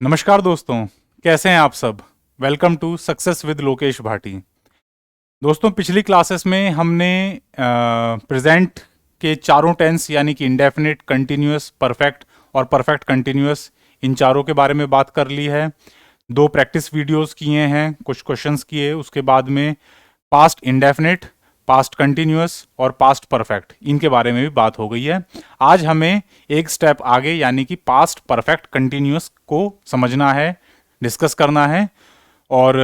नमस्कार दोस्तों, कैसे हैं आप सब। Welcome to success with Lokesh Bhati. दोस्तों, पिछली क्लासेस में हमने प्रेजेंट के चारों टेंस यानी कि इंडेफिनिट, कंटिन्यूअस, परफेक्ट और परफेक्ट कंटिन्यूअस, इन चारों के बारे में बात कर ली है। दो प्रैक्टिस वीडियोस किए हैं, कुछ क्वेश्चंस किए, उसके बाद में पास्ट इंडेफिनिट, पास्ट कंटिन्यूअस और पास्ट परफेक्ट, इनके बारे में भी बात हो गई है। आज हमें एक स्टेप आगे यानी कि पास्ट परफेक्ट कंटिन्यूअस को समझना है, डिस्कस करना है और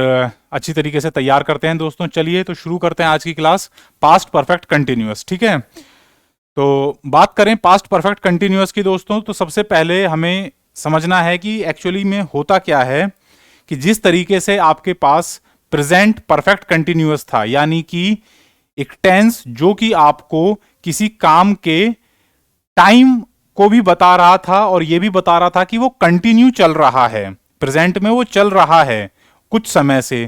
अच्छी तरीके से तैयार करते हैं। दोस्तों चलिए तो शुरू करते हैं आज की क्लास, पास्ट परफेक्ट कंटिन्यूअस। ठीक है, तो बात करें पास्ट परफेक्ट कंटिन्यूअस की दोस्तों, तो सबसे पहले हमें समझना है कि एक्चुअली में होता क्या है कि जिस तरीके से आपके पास प्रेजेंट परफेक्ट कंटिन्यूअस था, यानी कि एक टेंस जो कि आपको किसी काम के टाइम को भी बता रहा था और यह भी बता रहा था कि वो कंटिन्यू चल रहा है, प्रेजेंट में वो चल रहा है कुछ समय से।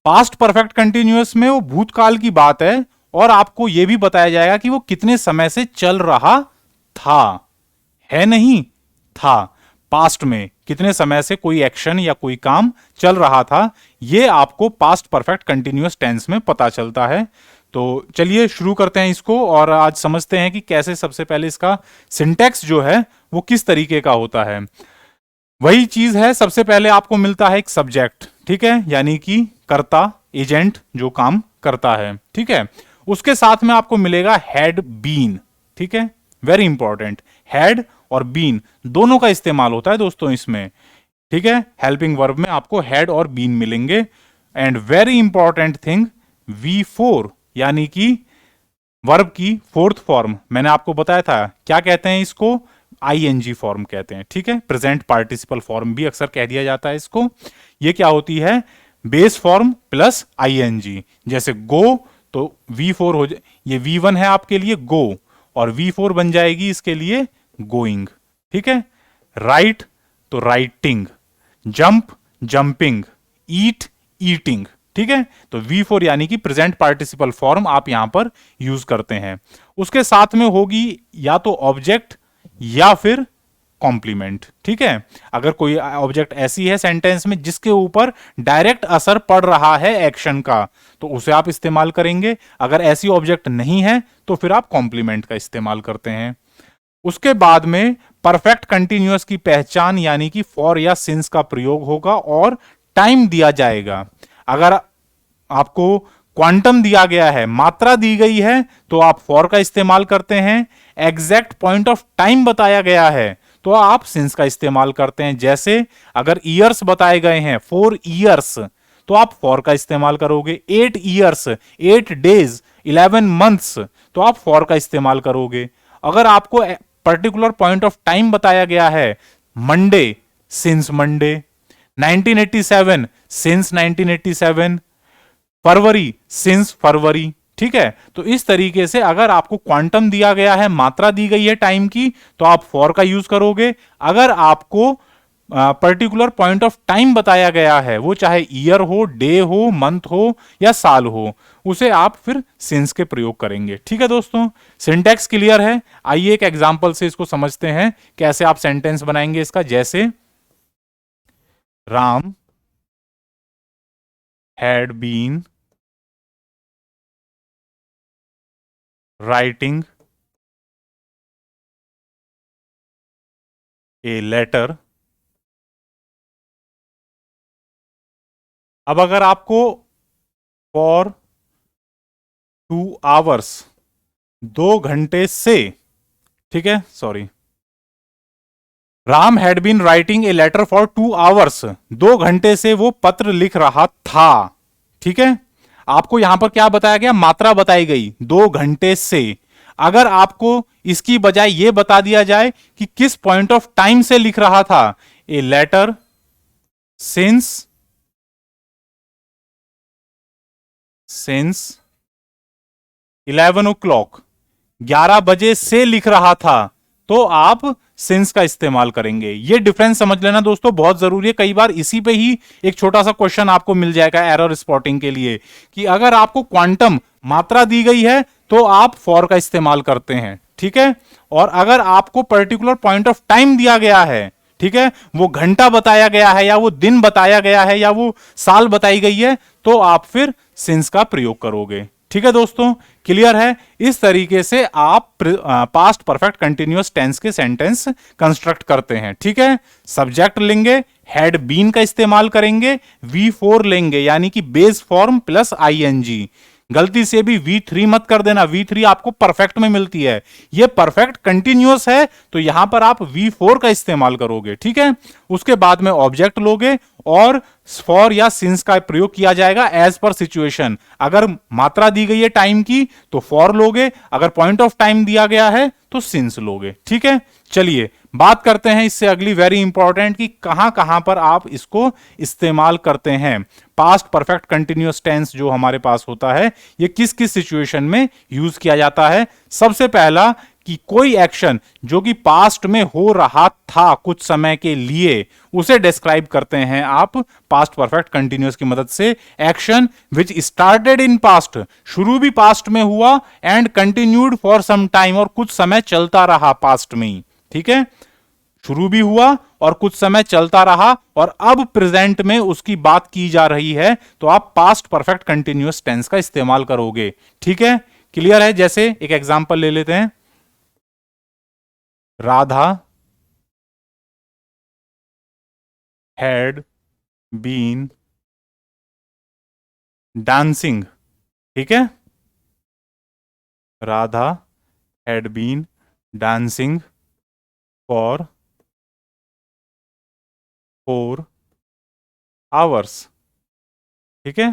पास्ट परफेक्ट कंटिन्यूअस में वो भूतकाल की बात है और आपको यह भी बताया जाएगा कि वो कितने समय से चल रहा था, है नहीं था, पास्ट में कितने समय से कोई एक्शन या कोई काम चल रहा था, यह आपको पास्ट परफेक्ट कंटिन्यूअस टेंस में पता चलता है। तो चलिए शुरू करते हैं इसको और आज समझते हैं कि कैसे सबसे पहले इसका सिंटैक्स जो है वो किस तरीके का होता है। वही चीज है, सबसे पहले आपको मिलता है एक सब्जेक्ट, ठीक है, यानी कि कर्ता, एजेंट जो काम करता है, ठीक है। उसके साथ में आपको मिलेगा हैड बीन, ठीक है, वेरी इंपॉर्टेंट, हैड और बीन दोनों का इस्तेमाल होता है दोस्तों इसमें, ठीक है। हेल्पिंग वर्ब में आपको हैड और बीन मिलेंगे। And very important thing, V4 यानी कि वर्ब की फोर्थ फॉर्म, मैंने आपको बताया था क्या कहते हैं इसको, ING फॉर्म कहते हैं, ठीक है। प्रेजेंट पार्टिसिपल फॉर्म भी अक्सर कह दिया जाता है इसको। ये क्या होती है, बेस फॉर्म प्लस ING। जैसे गो तो V4 हो जाए, ये V1 है आपके लिए गो, और V4 बन जाएगी इसके लिए गोइंग, ठीक है। राइट तो राइटिंग, जंप जंपिंग, ईट ईटिंग, ठीक है। तो V4 यानी कि प्रेजेंट पार्टिसिपल फॉर्म आप यहां पर यूज करते हैं। उसके साथ में होगी या तो ऑब्जेक्ट या फिर कॉम्प्लीमेंट, ठीक है। अगर कोई ऑब्जेक्ट ऐसी है सेंटेंस में जिसके ऊपर डायरेक्ट असर पड़ रहा है एक्शन का, तो उसे आप इस्तेमाल करेंगे। अगर ऐसी ऑब्जेक्ट नहीं है तो फिर आप कॉम्प्लीमेंट का इस्तेमाल करते हैं। उसके बाद में परफेक्ट कंटिन्यूअस की पहचान यानी कि फॉर या सिंस का प्रयोग होगा और टाइम दिया जाएगा। अगर आपको क्वांटम दिया गया है, मात्रा दी गई है, तो आप फॉर का इस्तेमाल करते हैं। एग्जैक्ट पॉइंट ऑफ टाइम बताया गया है तो आप सिंस का इस्तेमाल करते हैं। जैसे अगर ईयर्स बताए गए हैं 4 ईयर्स, तो आप फॉर का इस्तेमाल करोगे। 8 ईयर्स, 8 डेज, 11 मंथ्स, तो आप फॉर का इस्तेमाल करोगे। अगर आपको पर्टिकुलर पॉइंट ऑफ टाइम बताया गया है, मंडे, सिंस मंडे, 1987 सिंस 1987, फरवरी सिंस फरवरी, ठीक है। तो इस तरीके से अगर आपको क्वांटम दिया गया है, मात्रा दी गई है टाइम की, तो आप फॉर का यूज करोगे। अगर आपको पर्टिकुलर पॉइंट ऑफ टाइम बताया गया है, वो चाहे ईयर हो, डे हो, मंथ हो या साल हो, उसे आप फिर सिंस के प्रयोग करेंगे, ठीक है दोस्तों। सिंटैक्स क्लियर है। आइए एक एग्जांपल से इसको समझते हैं कैसे आप सेंटेंस बनाएंगे इसका। जैसे Ram had been writing a letter। अब अगर आपको फॉर 2 hours, 2 घंटे से, ठीक है, sorry, Ram had been writing a letter for 2 hours, 2 घंटे से वो पत्र लिख रहा था, ठीक है। आपको यहां पर क्या बताया गया, मात्रा बताई गई 2 घंटे से। अगर आपको इसकी बजाय यह बता दिया जाए कि किस पॉइंट ऑफ टाइम से लिख रहा था, ए लेटर सिंस 11 o'clock, 11 बजे से लिख रहा था, तो आप सिंस का इस्तेमाल करेंगे। ये डिफरेंस समझ लेना दोस्तों, बहुत जरूरी है। कई बार इसी पे ही एक छोटा सा क्वेश्चन आपको मिल जाएगा एरर स्पॉटिंग के लिए, कि अगर आपको क्वांटम मात्रा दी गई है तो आप फॉर का इस्तेमाल करते हैं, ठीक है। और अगर आपको पर्टिकुलर पॉइंट ऑफ टाइम दिया गया है, ठीक है, वो घंटा बताया गया है या वो दिन बताया गया है या वो साल बताई गई है, तो आप फिर सिंस का प्रयोग करोगे। ठीक है दोस्तों, क्लियर है? इस तरीके से आप पास्ट परफेक्ट कंटिन्यूअस टेंस के सेंटेंस कंस्ट्रक्ट करते हैं। ठीक है, सब्जेक्ट लेंगे, हैड बीन का इस्तेमाल करेंगे, V4 लेंगे यानी कि बेस फॉर्म प्लस आईएनजी। गलती से भी V3 मत कर देना, V3 आपको परफेक्ट में मिलती है, ये परफेक्ट कंटिन्यूअस है तो यहां पर आप V4 का इस्तेमाल करोगे। ठीक है, उसके बाद में ऑब्जेक्ट लोगे और फॉर या सिंस का प्रयोग किया जाएगा एज पर सिचुएशन। अगर मात्रा दी गई है टाइम की तो फॉर लोगे, अगर पॉइंट ऑफ टाइम दिया गया है तो सिंस लोगे। ठीक है, चलिए बात करते हैं इससे अगली वेरी इंपॉर्टेंट कि कहां कहां पर आप इसको इस्तेमाल करते हैं। पास्ट परफेक्ट कंटिन्यूअस टेंस जो हमारे पास होता है ये किस किस सिचुएशन में यूज किया जाता है। सबसे पहला कि कोई एक्शन जो कि पास्ट में हो रहा था कुछ समय के लिए, उसे डिस्क्राइब करते हैं आप पास्ट परफेक्ट कंटिन्यूअस की मदद से। Action which started in past, शुरू भी पास्ट में हुआ, and continued for some time, और कुछ समय चलता रहा पास्ट में ही। ठीक है, शुरू भी हुआ और कुछ समय चलता रहा और अब प्रेजेंट में उसकी बात की जा रही है, तो आप पास्ट परफेक्ट कंटिन्यूअस टेंस का इस्तेमाल करोगे। ठीक है, क्लियर है? जैसे एक एग्जांपल ले लेते हैं, राधा हैड बीन डांसिंग। ठीक है, Radha had been dancing for 4 hours. ठीक है,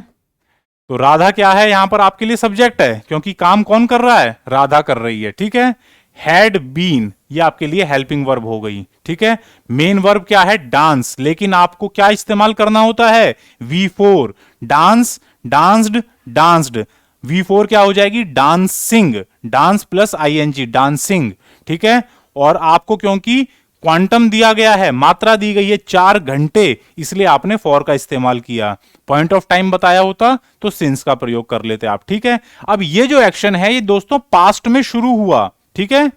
तो राधा क्या है यहां पर आपके लिए सब्जेक्ट है, क्योंकि काम कौन कर रहा है? राधा कर रही है। ठीक है, हैड बीन ये आपके लिए हेल्पिंग वर्ब हो गई। ठीक है, मेन वर्ब क्या है? डांस, लेकिन आपको क्या इस्तेमाल करना होता है? V4। Dance, danced, danced, V4 क्या हो जाएगी? Dancing, dance plus ING, dancing. ठीक है, और आपको क्योंकि क्वांटम दिया गया है, मात्रा दी गई है 4 घंटे, इसलिए आपने फॉर का इस्तेमाल किया। पॉइंट ऑफ टाइम बताया होता तो सिंस का प्रयोग कर लेते आप। ठीक है, अब ये जो एक्शन है ये दोस्तों पास्ट में शुरू हुआ। ठीक है,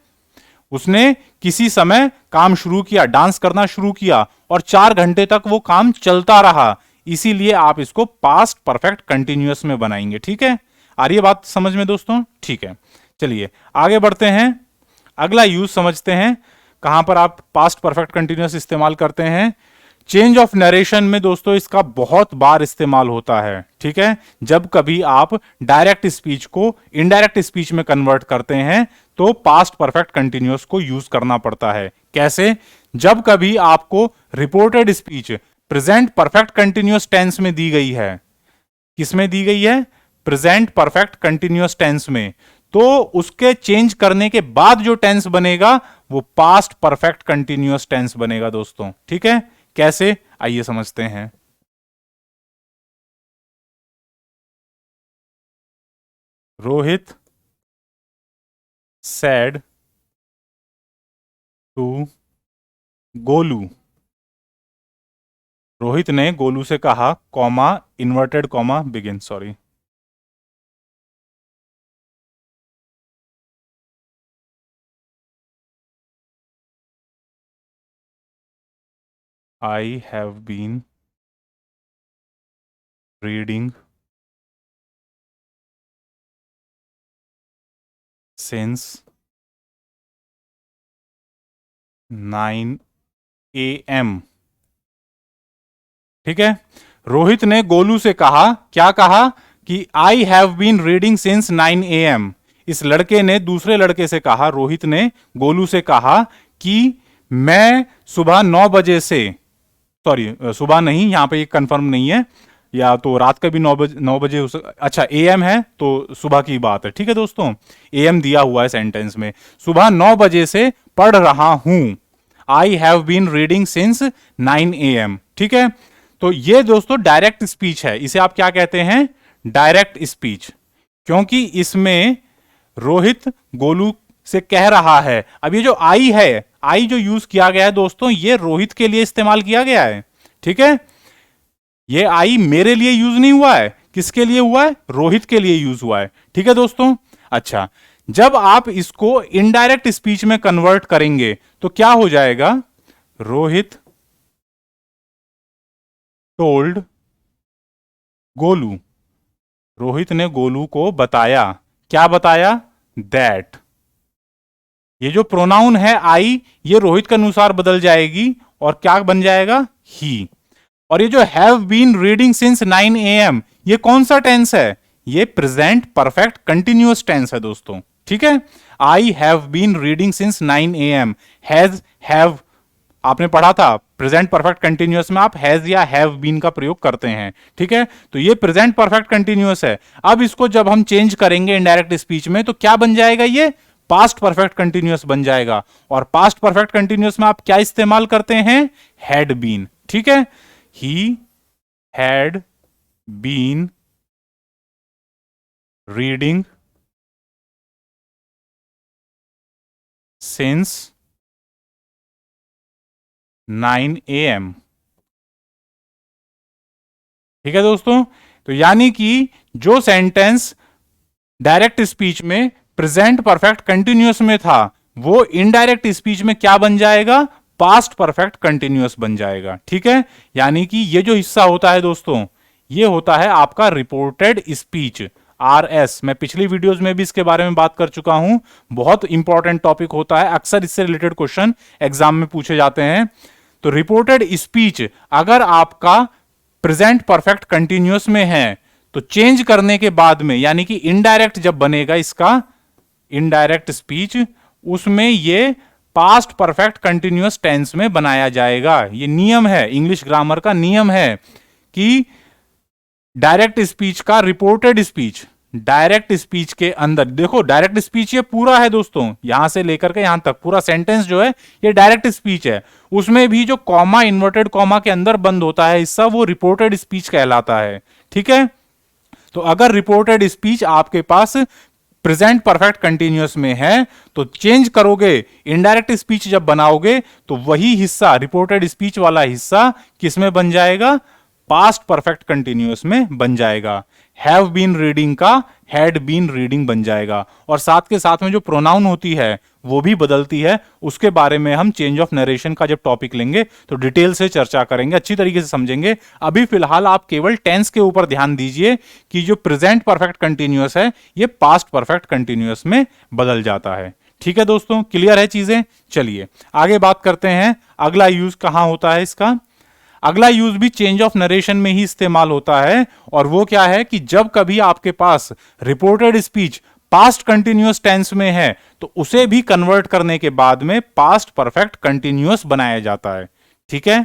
उसने किसी समय काम शुरू किया, डांस करना शुरू किया और 4 घंटे तक वो काम चलता रहा, इसीलिए आप इसको पास्ट परफेक्ट कंटिन्यूअस में बनाएंगे। ठीक है, आ रही है बात समझ में दोस्तों? ठीक है, चलिए आगे बढ़ते हैं, अगला यूज समझते हैं कहां पर आप पास्ट परफेक्ट कंटिन्यूअस इस्तेमाल करते हैं। चेंज ऑफ नरेशन में दोस्तों इसका बहुत बार इस्तेमाल होता है। ठीक है, जब कभी आप डायरेक्ट स्पीच को इनडायरेक्ट स्पीच में कन्वर्ट करते हैं तो पास्ट परफेक्ट कंटिन्यूअस को यूज करना पड़ता है। कैसे? जब कभी आपको reported speech present perfect continuous tense में दी गई है, किसमें दी गई है? प्रेजेंट परफेक्ट कंटिन्यूअस टेंस में, तो उसके चेंज करने के बाद जो टेंस बनेगा वो पास्ट परफेक्ट कंटिन्यूअस टेंस बनेगा दोस्तों। ठीक है, कैसे? आइए समझते हैं। रोहित said टू गोलू, रोहित ने गोलू से कहा, comma inverted comma begin, sorry, I have been reading since 9 AM। ठीक है, रोहित ने गोलू से कहा, क्या कहा? कि I have been reading since 9 AM। इस लड़के ने दूसरे लड़के से कहा, रोहित ने गोलू से कहा कि मैं सुबह 9 बजे से, सॉरी सुबह नहीं, यहां पे ये कंफर्म नहीं है, या तो रात का भी 9 बजे हो अच्छा AM है तो सुबह की बात है। ठीक है दोस्तों, AM दिया हुआ है सेंटेंस में, सुबह 9 बजे से पढ़ रहा हूं, I have been reading since 9 AM। ठीक है, तो ये दोस्तों डायरेक्ट स्पीच है, इसे आप क्या कहते हैं? डायरेक्ट स्पीच, क्योंकि इसमें रोहित गोलू से कह रहा है। अब ये जो आई है, आई जो यूज किया गया है दोस्तों, ये रोहित के लिए इस्तेमाल किया गया है। ठीक है, ये आई मेरे लिए यूज नहीं हुआ है, किसके लिए हुआ है? रोहित के लिए यूज हुआ है। ठीक है दोस्तों, अच्छा, जब आप इसको इनडायरेक्ट स्पीच में कन्वर्ट करेंगे तो क्या हो जाएगा? रोहित टोल्ड गोलू, रोहित ने गोलू को बताया, क्या बताया, दैट। ये जो प्रोनाउन है आई, ये रोहित के अनुसार बदल जाएगी और क्या बन जाएगा, ही। और ये जो have been reading since 9 AM, ये कौन सा टेंस है, ये प्रेजेंट परफेक्ट कंटिन्यूअस टेंस है दोस्तों, ठीक है। I have been reading since 9 AM, has, have आपने पढ़ा था, प्रेजेंट परफेक्ट कंटिन्यूअस में आप हैज या हैव बीन का प्रयोग करते हैं, ठीक है। तो ये प्रेजेंट परफेक्ट कंटिन्यूअस है। अब इसको जब हम चेंज करेंगे इनडायरेक्ट स्पीच में तो क्या बन जाएगा, ये पास्ट परफेक्ट कंटिन्यूअस बन जाएगा। और पास्ट परफेक्ट कंटिन्यूअस में आप क्या इस्तेमाल करते हैं, हैड बीन, ठीक है। He had been reading since 9 AM, ठीक है दोस्तों। तो यानी कि जो सेंटेंस डायरेक्ट स्पीच में प्रेजेंट परफेक्ट कंटिन्यूअस में था, वो इनडायरेक्ट स्पीच में क्या बन जाएगा, पास्ट परफेक्ट कंटिन्यूअस बन जाएगा, ठीक है। यानी कि ये जो हिस्सा होता है दोस्तों, ये होता है आपका रिपोर्टेड स्पीच, RS। मैं पिछली वीडियोस में भी इसके बारे में बात कर चुका हूं, बहुत इंपॉर्टेंट टॉपिक होता है, अक्सर इससे रिलेटेड क्वेश्चन एग्जाम में पूछे जाते हैं। तो रिपोर्टेड स्पीच अगर आपका प्रेजेंट परफेक्ट कंटिन्यूअस में है तो चेंज करने के बाद में, यानी कि इनडायरेक्ट जब बनेगा इसका इनडायरेक्ट स्पीच, उसमें ये पास्ट परफेक्ट कंटिन्यूअस टेंस में बनाया जाएगा। ये नियम है, इंग्लिश ग्रामर का नियम है कि डायरेक्ट स्पीच का रिपोर्टेड स्पीच, डायरेक्ट स्पीच के अंदर देखो, डायरेक्ट स्पीच ये पूरा है दोस्तों, यहां से लेकर के यहां तक पूरा सेंटेंस जो है ये डायरेक्ट स्पीच है। उसमें भी जो कॉमा, इन्वर्टेड कॉमा के अंदर बंद होता है हिस्सा, वो रिपोर्टेड स्पीच कहलाता है, ठीक है। तो अगर रिपोर्टेड स्पीच आपके पास प्रेजेंट परफेक्ट कंटिन्यूअस में है तो चेंज करोगे, इनडायरेक्ट स्पीच जब बनाओगे तो वही हिस्सा, रिपोर्टेड स्पीच वाला हिस्सा किस में बन जाएगा, पास्ट परफेक्ट कंटिन्यूअस में बन जाएगा। हैव बीन रीडिंग का हैड बीन रीडिंग बन जाएगा। और साथ के साथ में जो प्रोनाउन होती है वो भी बदलती है, उसके बारे में हम चेंज ऑफ नरेशन का जब टॉपिक लेंगे तो डिटेल से चर्चा करेंगे, अच्छी तरीके से समझेंगे। अभी फिलहाल आप केवल टेंस के ऊपर ध्यान दीजिए कि जो प्रेजेंट परफेक्ट कंटिन्यूअस है ये पास्ट परफेक्ट कंटिन्यूअस में बदल जाता है, ठीक है दोस्तों। क्लियर है चीजें, चलिए आगे बात करते हैं। अगला यूज कहां होता है इसका, अगला यूज भी चेंज ऑफ नरेशन में ही इस्तेमाल होता है, और वो क्या है कि जब कभी आपके पास reported speech past continuous tense में है तो उसे भी कन्वर्ट करने के बाद में पास्ट परफेक्ट कंटिन्यूअस बनाया जाता है, ठीक है।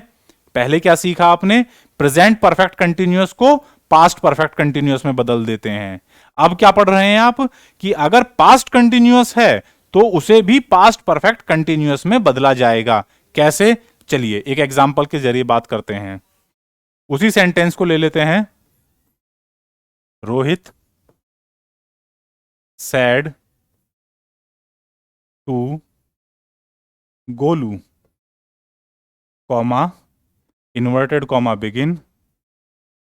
पहले क्या सीखा आपने, प्रेजेंट परफेक्ट कंटिन्यूअस को पास्ट परफेक्ट कंटिन्यूअस में बदल देते हैं। अब क्या पढ़ रहे हैं आप कि अगर पास्ट कंटिन्यूअस है तो उसे भी पास्ट परफेक्ट कंटिन्यूअस में बदला जाएगा। कैसे, चलिए एक एग्जांपल के जरिए बात करते हैं। उसी सेंटेंस को ले लेते हैं, Rohit said to Golu, comma, inverted comma begin,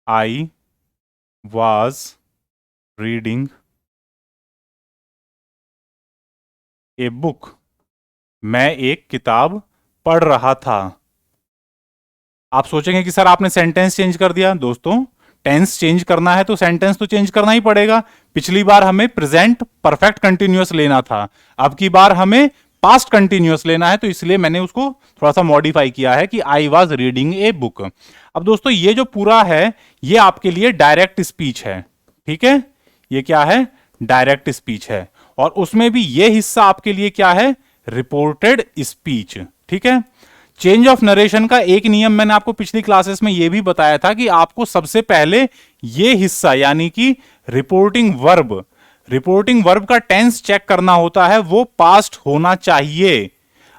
I was reading a book, मैं एक किताब पढ़ रहा था। आप सोचेंगे कि सर आपने सेंटेंस चेंज कर दिया। दोस्तों टेंस चेंज करना है तो सेंटेंस तो चेंज करना ही पड़ेगा। पिछली बार हमें प्रेजेंट परफेक्ट कंटिन्यूअस लेना था, अब की बार हमें पास्ट कंटिन्यूअस लेना है, तो इसलिए मैंने उसको थोड़ा सा मॉडिफाई किया है कि आई वाज रीडिंग ए बुक। अब दोस्तों ये जो पूरा है ये आपके लिए डायरेक्ट स्पीच है, ठीक है। ये क्या है, डायरेक्ट स्पीच है, और उसमें भी ये हिस्सा आपके लिए क्या है, रिपोर्टेड स्पीच, ठीक है। चेंज ऑफ नरेशन का एक नियम मैंने आपको पिछली क्लासेस में यह भी बताया था कि आपको सबसे पहले यह हिस्सा यानी कि रिपोर्टिंग वर्ब का टेंस चेक करना होता है, वो पास्ट होना चाहिए।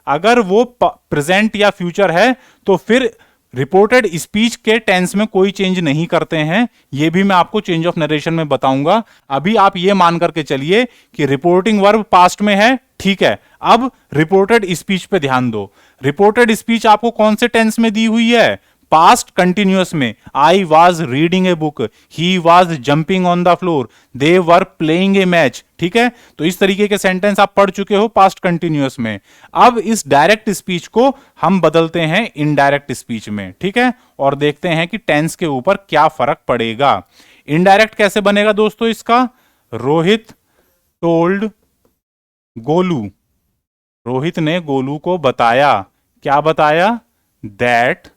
अगर वो प्रेजेंट या फ्यूचर है तो फिर रिपोर्टेड स्पीच के टेंस में कोई चेंज नहीं करते हैं। यह भी मैं आपको चेंज ऑफ नरेशन में बताऊंगा। अभी आप यह मान करके चलिए कि रिपोर्टिंग वर्ब पास्ट में है, ठीक है। अब रिपोर्टेड स्पीच पे ध्यान दो। रिपोर्टेड स्पीच आपको कौन से टेंस में दी हुई है, पास्ट कंटिन्यूअस में आई was reading a book, he was jumping on the floor, they were playing a match. ठीक है, तो इस तरीके के सेंटेंस आप पढ़ चुके हो पास्ट कंटिन्यूअस में। अब इस डायरेक्ट स्पीच को हम बदलते हैं इनडायरेक्ट स्पीच में। ठीक है, और देखते हैं कि टेंस के ऊपर क्या फर्क पड़ेगा। इनडायरेक्ट कैसे बनेगा दोस्तों इसका? रोहित टोल्ड गोलू, रोहित ने गोलू को बताया। क्या बताया? दैट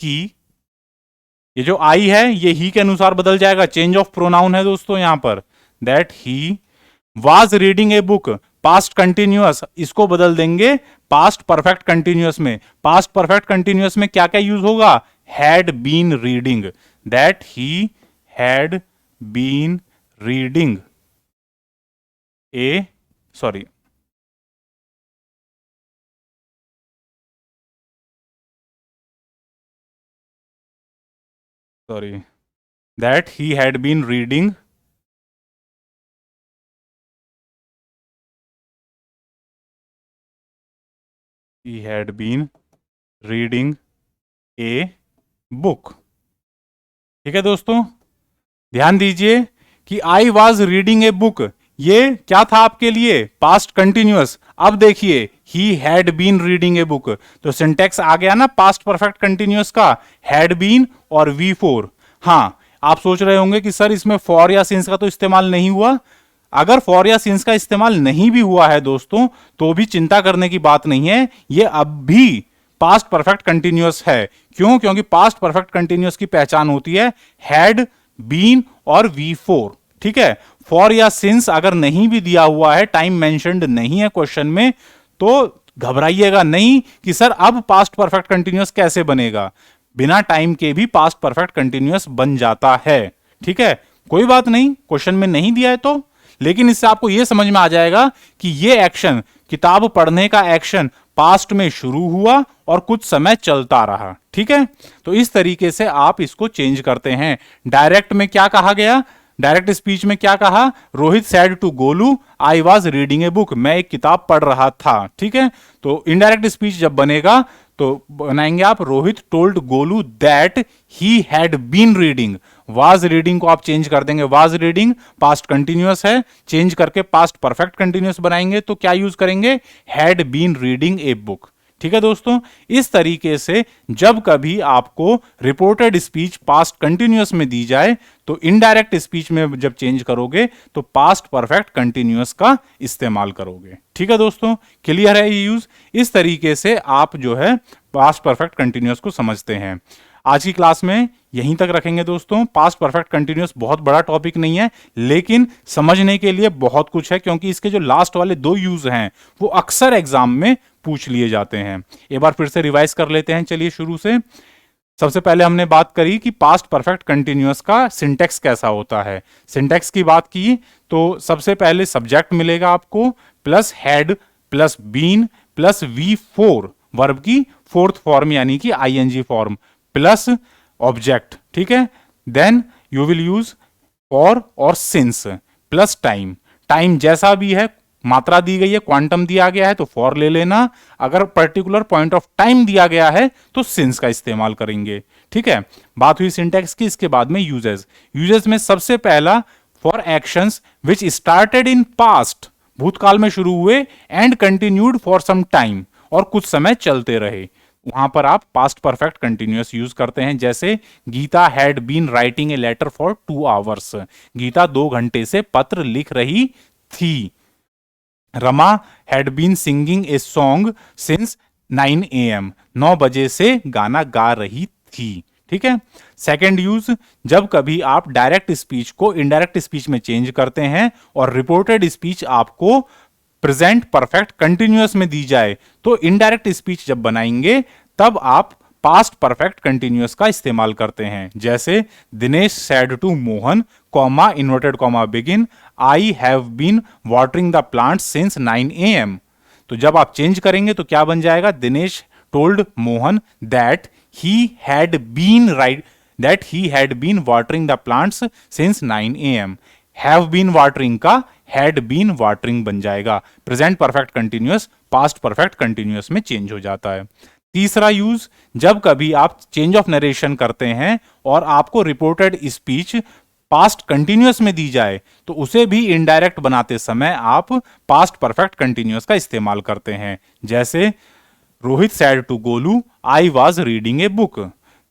कि, ये जो आई है ये ही के अनुसार बदल जाएगा, चेंज ऑफ प्रोनाउन है दोस्तों यहां पर। That he was reading a book, past continuous, इसको बदल देंगे पास्ट परफेक्ट कंटिन्यूअस में। पास्ट परफेक्ट कंटिन्यूअस में क्या क्या यूज होगा? Had been reading, that he had been reading a sorry that he had been reading a book। ठीक है दोस्तों, ध्यान दीजिए कि I was reading a book, ये क्या था आपके लिए? Past continuous. अब देखिए he had been reading a book, तो सिंटेक्स आ गया ना पास्ट परफेक्ट कंटिन्यूअस का, हैड बीन और V4। हाँ, आप सोच रहे होंगे कि सर इसमें फॉर या सिंस का तो इस्तेमाल नहीं हुआ। अगर फॉर या सिंस का इस्तेमाल नहीं भी हुआ है दोस्तों, तो भी चिंता करने की बात नहीं है, ये अब भी पास्ट परफेक्ट कंटिन्यूअस है। क्यों? क्योंकि पास्ट परफेक्ट कंटिन्यूअस की पहचान होती है हैड, बीन और V4। ठीक है, फॉर या सिंस अगर नहीं भी दिया हुआ है, टाइम मेंशन्ड नहीं है क्वेश्चन में, तो घबराइएगा नहीं कि सर अब पास्ट परफेक्ट कंटिन्यूअस कैसे बनेगा। बिना टाइम के भी पास्ट परफेक्ट कंटिन्यूअस बन जाता है। ठीक है, कोई बात नहीं, क्वेश्चन में नहीं दिया है तो, लेकिन इससे आपको यह समझ में आ जाएगा कि यह एक्शन, किताब पढ़ने का एक्शन पास्ट में शुरू हुआ और कुछ समय चलता रहा। ठीक है, तो इस तरीके से आप इसको चेंज करते हैं। डायरेक्ट में क्या कहा गया? डायरेक्ट स्पीच में क्या कहा? Rohit said to Golu I was reading a book, मैं एक किताब पढ़ रहा था। ठीक है, तो इनडायरेक्ट स्पीच जब बनेगा तो बनाएंगे आप Rohit told Golu that he had been reading. Was reading को आप चेंज कर देंगे, वाज रीडिंग पास्ट कंटिन्यूअस है, चेंज करके पास्ट परफेक्ट कंटिन्यूअस बनाएंगे तो क्या यूज करेंगे? Had been reading a book. ठीक है दोस्तों, इस तरीके से जब कभी आपको रिपोर्टेड स्पीच पास्ट कंटिन्यूअस में दी जाए तो इनडायरेक्ट स्पीच में जब चेंज करोगे तो पास्ट परफेक्ट कंटिन्यूअस का इस्तेमाल करोगे। ठीक है दोस्तों, क्लियर है ये यूज? इस तरीके से आप जो है पास्ट परफेक्ट कंटिन्यूअस को समझते हैं। आज की क्लास में यहीं तक रखेंगे दोस्तों। पास्ट परफेक्ट कंटिन्यूअस बहुत बड़ा टॉपिक नहीं है, लेकिन समझने के लिए बहुत कुछ है, क्योंकि इसके जो लास्ट वाले दो यूज हैं वो अक्सर एग्जाम में पूछ लिए जाते हैं। एक बार फिर से रिवाइज कर लेते हैं, चलिए शुरू से। सबसे पहले हमने बात करी कि पास्ट परफेक्ट कंटिन्यूअस का सिंटेक्स कैसा होता है। सिंटेक्स की बात की तो सबसे पहले सब्जेक्ट मिलेगा आपको, plus had plus been plus V4 verb की फोर्थ फॉर्म यानी कि ING फॉर्म, प्लस ऑब्जेक्ट। ठीक है, then you will use for और सिंस प्लस टाइम। टाइम जैसा भी है, मात्रा दी गई है, क्वांटम दिया गया है तो फॉर ले लेना, अगर पर्टिकुलर पॉइंट ऑफ टाइम दिया गया है तो सिंस का इस्तेमाल करेंगे। ठीक है, बात हुई सिंटेक्स की। इसके बाद में यूजेस। यूजेस में सबसे पहला for actions which started in past, भूतकाल में शुरू हुए, and continued for some time, और कुछ समय चलते रहे, वहां पर आप पास्ट परफेक्ट कंटिन्यूअस यूज करते हैं। जैसे Geeta had been writing a letter for 2 hours, Geeta 2 घंटे से पत्र लिख रही थी। Rama had been singing a song since 9 AM, 9 बजे से गाना गा रही थी। ठीक है, सेकेंड यूज, जब कभी आप डायरेक्ट स्पीच को इनडायरेक्ट स्पीच में चेंज करते हैं और रिपोर्टेड स्पीच आपको प्रेजेंट परफेक्ट कंटिन्यूअस में दी जाए तो इनडायरेक्ट स्पीच जब बनाएंगे तब आप पास्ट परफेक्ट कंटिन्यूअस का इस्तेमाल करते हैं। जैसे Dinesh said to Mohan, comma inverted comma begin, I have been watering the plant since 9 AM। तो जब आप चेंज करेंगे तो क्या बन जाएगा? Dinesh told Mohan that he had been watering the plants since 9 AM। Have been watering का हैड बीन वाटरिंग बन जाएगा। Present perfect continuous past perfect continuous में चेंज हो जाता है। तीसरा यूज, जब कभी आप चेंज ऑफ नरेशन करते हैं और आपको रिपोर्टेड स्पीच पास्ट कंटिन्यूअस में दी जाए तो उसे भी इनडायरेक्ट बनाते समय आप पास्ट परफेक्ट कंटिन्यूअस का इस्तेमाल करते हैं। जैसे Rohit said to Golu I was reading a book,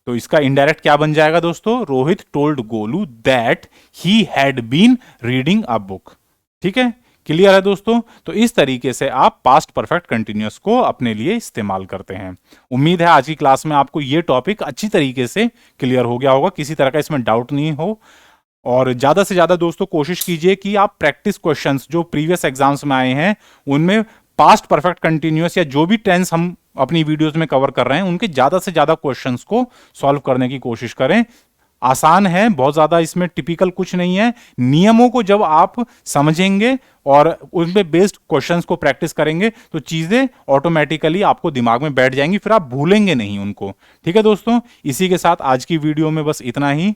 तो इसका इनडायरेक्ट क्या बन जाएगा दोस्तों, Rohit told Golu that he had been reading a book. ठीक है, क्लियर है दोस्तों। तो इस तरीके से आप पास्ट परफेक्ट कंटिन्यूअस को अपने लिए इस्तेमाल करते हैं। उम्मीद है आज की क्लास में आपको ये टॉपिक अच्छी तरीके से क्लियर हो गया होगा, किसी तरह का इसमें डाउट नहीं हो। और ज्यादा से ज्यादा दोस्तों कोशिश कीजिए कि आप प्रैक्टिस क्वेश्चंस जो प्रीवियस एग्जाम्स में आए हैं उनमें पास्ट परफेक्ट कंटिन्यूअस या जो भी टेंस हम अपनी वीडियोस में कवर कर रहे हैं उनके ज्यादा से ज्यादा क्वेश्चंस को सॉल्व करने की कोशिश करें। आसान है, बहुत ज्यादा इसमें टिपिकल कुछ नहीं है। नियमों को जब आप समझेंगे और उन पे बेस्ड क्वेश्चंस को प्रैक्टिस करेंगे तो चीजें ऑटोमेटिकली आपको दिमाग में बैठ जाएंगी, फिर आप भूलेंगे नहीं उनको। ठीक है दोस्तों, इसी के साथ आज की वीडियो में बस इतना ही।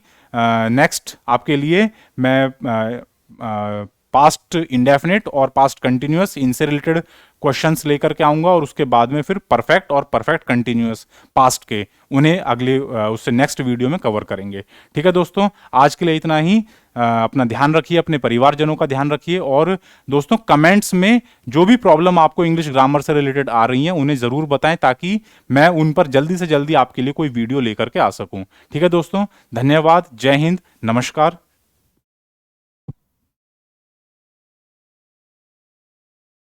नेक्स्ट आपके लिए मैं पास्ट इंडेफिनिट और पास्ट कंटिन्यूअस इनसे रिलेटेड क्वेश्चंस लेकर के आऊंगा और उसके बाद में फिर परफेक्ट और परफेक्ट कंटिन्यूअस पास्ट के उन्हें अगले उससे नेक्स्ट वीडियो में कवर करेंगे। ठीक है दोस्तों, आज के लिए इतना ही। अपना ध्यान रखिए, अपने परिवारजनों का ध्यान रखिए और दोस्तों कमेंट्स में जो भी प्रॉब्लम आपको इंग्लिश ग्रामर से रिलेटेड आ रही हैं उन्हें ज़रूर बताएं ताकि मैं उन पर जल्दी से जल्दी आपके लिए कोई वीडियो लेकर के आ सकूं। ठीक है दोस्तों, धन्यवाद, जय हिंद, नमस्कार।